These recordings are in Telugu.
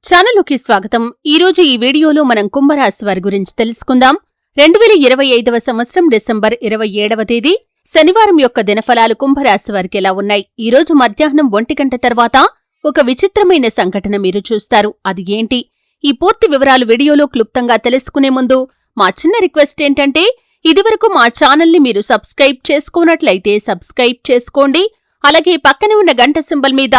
ఛానలుకి స్వాగతం. ఈరోజు ఈ వీడియోలో మనం కుంభరాశి వారి గురించి తెలుసుకుందాం. 2025వ సంవత్సరం డిసెంబర్ 27వ తేదీ శనివారం యొక్క దినఫలాలు కుంభరాశి వారికి ఎలా ఉన్నాయి? ఈరోజు మధ్యాహ్నం 1 గంట తర్వాత ఒక విచిత్రమైన సంఘటన మీరు చూస్తారు. అది ఏంటి? ఈ పూర్తి వివరాలు వీడియోలో క్లుప్తంగా తెలుసుకునే ముందు మా చిన్న రిక్వెస్ట్ ఏంటంటే, ఇదివరకు మా ఛానల్ని మీరు సబ్స్క్రైబ్ చేసుకోనట్లయితే సబ్స్క్రైబ్ చేసుకోండి. అలాగే పక్కనే ఉన్న గంట సింబల్ మీద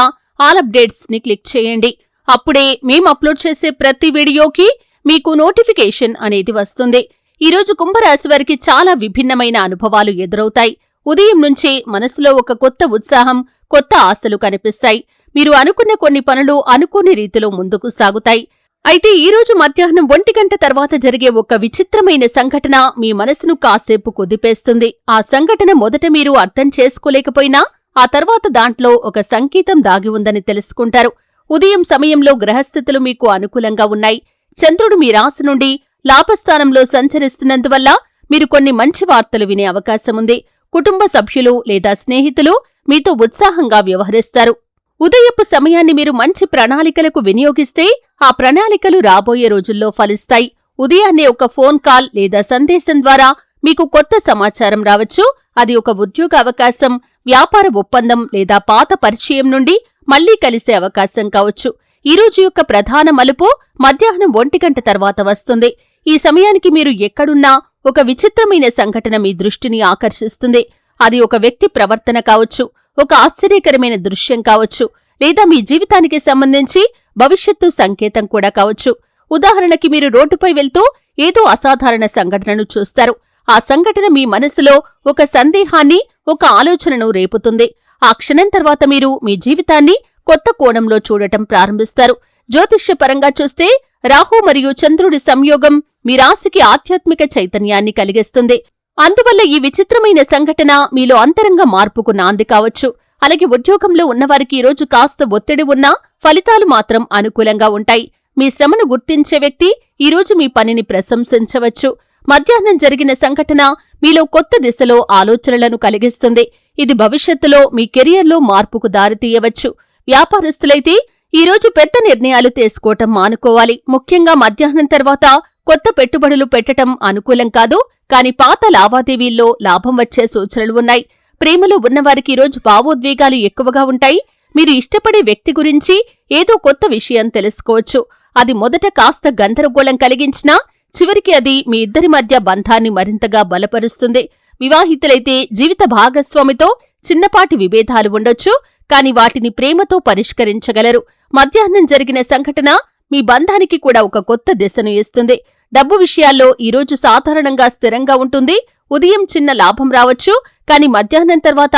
ఆల్ అప్డేట్స్ ని క్లిక్ చేయండి. అప్పుడే మేము అప్లోడ్ చేసే ప్రతి వీడియోకి మీకు నోటిఫికేషన్ అనేది వస్తుంది. ఈరోజు కుంభరాశి వారికి చాలా విభిన్నమైన అనుభవాలు ఎదురవుతాయి. ఉదయం నుంచే మనసులో ఒక కొత్త ఉత్సాహం, కొత్త ఆశలు కనిపిస్తాయి. మీరు అనుకున్న కొన్ని పనులు అనుకోని రీతిలో ముందుకు సాగుతాయి. అయితే ఈరోజు మధ్యాహ్నం 1 గంట తర్వాత జరిగే ఒక విచిత్రమైన సంఘటన మీ మనసును కాసేపు కుదిపేస్తుంది. ఆ సంఘటన మొదట మీరు అర్థం చేసుకోలేకపోయినా ఆ తర్వాత దాంట్లో ఒక సంకేతం దాగి ఉందని తెలుసుకుంటారు. ఉదయం సమయంలో గ్రహస్థితులు మీకు అనుకూలంగా ఉన్నాయి. చంద్రుడు మీ రాశి నుండి లాభస్థానంలో సంచరిస్తున్నందువల్ల మీరు కొన్ని మంచి వార్తలు వినే అవకాశముంది. కుటుంబ సభ్యులు లేదా స్నేహితులు మీతో ఉత్సాహంగా వ్యవహరిస్తారు. ఉదయపు సమయాన్ని మీరు మంచి ప్రణాళికలకు వినియోగిస్తే ఆ ప్రణాళికలు రాబోయే రోజుల్లో ఫలిస్తాయి. ఉదయాన్నే ఒక ఫోన్ కాల్ లేదా సందేశం ద్వారా మీకు కొత్త సమాచారం రావచ్చు. అది ఒక ఉద్యోగ అవకాశం, వ్యాపార ఒప్పందం లేదా పాత పరిచయం నుండి మళ్లీ కలిసే అవకాశం కావచ్చు. ఈరోజు యొక్క ప్రధాన మలుపు మధ్యాహ్నం 1 గంట తర్వాత వస్తుంది. ఈ సమయానికి మీరు ఎక్కడున్నా ఒక విచిత్రమైన సంఘటన మీ దృష్టిని ఆకర్షిస్తుంది. అది ఒక వ్యక్తి ప్రవర్తన కావచ్చు, ఒక ఆశ్చర్యకరమైన దృశ్యం కావచ్చు, లేదా మీ జీవితానికి సంబంధించి భవిష్యత్తు సంకేతం కూడా కావచ్చు. ఉదాహరణకి మీరు రోడ్డుపై వెళ్తూ ఏదో అసాధారణ సంఘటనను చూస్తారు. ఆ సంఘటన మీ మనసులో ఒక సందేహాన్ని, ఒక ఆలోచనను రేపుతుంది. ఆ క్షణం తర్వాత మీరు మీ జీవితాన్ని కొత్త కోణంలో చూడటం ప్రారంభిస్తారు. జ్యోతిష్యపరంగా చూస్తే రాహు మరియు చంద్రుడి సంయోగం మీ రాశికి ఆధ్యాత్మిక చైతన్యాన్ని కలిగిస్తుంది. అందువల్ల ఈ విచిత్రమైన సంఘటన మీలో అంతరంగ మార్పుకు నాంది కావచ్చు. అలాగే ఉద్యోగంలో ఉన్నవారికి ఈరోజు కాస్త ఒత్తిడి ఉన్నా ఫలితాలు మాత్రం అనుకూలంగా ఉంటాయి. మీ శ్రమను గుర్తించే వ్యక్తి ఈరోజు మీ పనిని ప్రశంసించవచ్చు. మధ్యాహ్నం జరిగిన సంఘటన మీలో కొత్త దిశలో ఆలోచనలను కలిగిస్తుంది. ఇది భవిష్యత్తులో మీ కెరియర్లో మార్పుకు దారితీయవచ్చు. వ్యాపారస్తులైతే ఈరోజు పెద్ద నిర్ణయాలు తీసుకోవటం మానుకోవాలి. ముఖ్యంగా మధ్యాహ్నం తర్వాత కొత్త పెట్టుబడులు పెట్టటం అనుకూలం కాదు. కాని పాత లావాదేవీల్లో లాభం వచ్చే సూచనలు ఉన్నాయి. ప్రేమలో ఉన్నవారికి ఈరోజు భావోద్వేగాలు ఎక్కువగా ఉంటాయి. మీరు ఇష్టపడే వ్యక్తి గురించి ఏదో కొత్త విషయం తెలుసుకోవచ్చు. అది మొదట కాస్త గందరగోళం కలిగించినా చివరికి అది మీ ఇద్దరి మధ్య బంధాన్ని మరింతగా బలపరుస్తుంది. వివాహితులైతే జీవిత భాగస్వామితో చిన్నపాటి విభేదాలు ఉండొచ్చు, కాని వాటిని ప్రేమతో పరిష్కరించగలరు. మధ్యాహ్నం జరిగిన సంఘటన మీ బంధానికి కూడా ఒక కొత్త దిశను ఇస్తుంది. డబ్బు విషయాల్లో ఈరోజు సాధారణంగా స్థిరంగా ఉంటుంది. ఉదయం చిన్న లాభం రావచ్చు, కాని మధ్యాహ్నం తర్వాత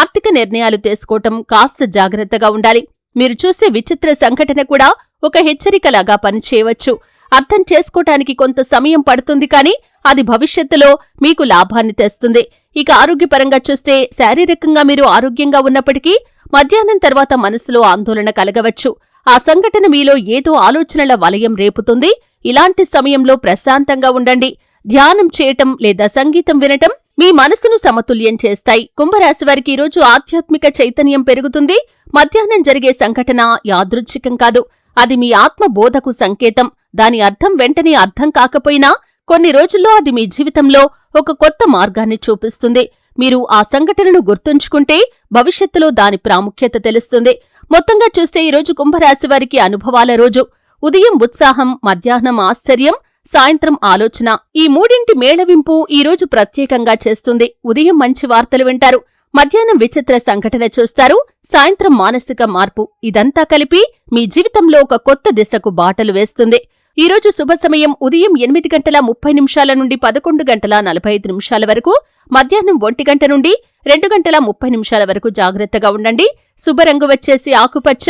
ఆర్థిక నిర్ణయాలు తీసుకోవటం కాస్త జాగ్రత్తగా ఉండాలి. మీరు చూసే విచిత్ర సంఘటన కూడా ఒక హెచ్చరికలాగా పనిచేయవచ్చు. అర్థం చేసుకోటానికి కొంత సమయం పడుతుంది, కాని అది భవిష్యత్తులో మీకు లాభాన్ని తెస్తుంది. ఇక ఆరోగ్యపరంగా చూస్తే శారీరకంగా మీరు ఆరోగ్యంగా ఉన్నప్పటికీ మధ్యాహ్నం తర్వాత మనసులో ఆందోళన కలగవచ్చు. ఆ సంఘటన మీలో ఏదో ఆలోచనల వలయం రేపుతుంది. ఇలాంటి సమయంలో ప్రశాంతంగా ఉండండి. ధ్యానం చేయటం లేదా సంగీతం వినటం మీ మనసును సమతుల్యం చేస్తాయి. కుంభరాశి వారికి ఈరోజు ఆధ్యాత్మిక చైతన్యం పెరుగుతుంది. మధ్యాహ్నం జరిగే సంఘటన యాదృచ్ఛికం కాదు, అది మీ ఆత్మ బోధకు సంకేతం. దాని అర్థం వెంటనే అర్థం కాకపోయినా కొన్ని రోజుల్లో అది మీ జీవితంలో ఒక కొత్త మార్గాన్ని చూపిస్తుంది. మీరు ఆ సంఘటనను గుర్తుంచుకుంటే భవిష్యత్తులో దాని ప్రాముఖ్యత తెలుస్తుంది. మొత్తంగా చూస్తే ఈరోజు కుంభరాశి వారికి అనుభవాల రోజు. ఉదయం ఉత్సాహం, మధ్యాహ్నం ఆశ్చర్యం, సాయంత్రం ఆలోచన, ఈ మూడింటి మేళవింపు ఈరోజు ప్రత్యేకంగా చేస్తుంది. ఉదయం మంచి వార్తలు వింటారు, మధ్యాహ్నం విచిత్ర సంఘటన చూస్తారు, సాయంత్రం మానసిక మార్పు. ఇదంతా కలిపి మీ జీవితంలో ఒక కొత్త దిశకు బాటలు వేస్తుంది. ఈరోజు శుభ సమయం ఉదయం 8:30 నుండి 11:45 వరకు, మధ్యాహ్నం 1 గంట నుండి 2:30 వరకు జాగ్రత్తగా ఉండండి. శుభరంగు వచ్చేసి ఆకుపచ్చ,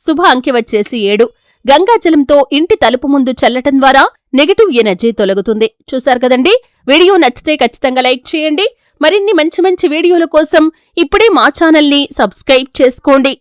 శుభ అంకె వచ్చేసి 7. గంగాజలంతో ఇంటి తలుపు ముందు చల్లటం ద్వారా నెగటివ్ ఎనర్జీ తొలగుతుంది. చూశారు కదండి. వీడియో నచ్చితే ఖచ్చితంగా లైక్ చేయండి. మరిన్ని మంచి మంచి వీడియోల కోసం ఇప్పుడే మా ఛానల్ని సబ్స్క్రైబ్ చేసుకోండి.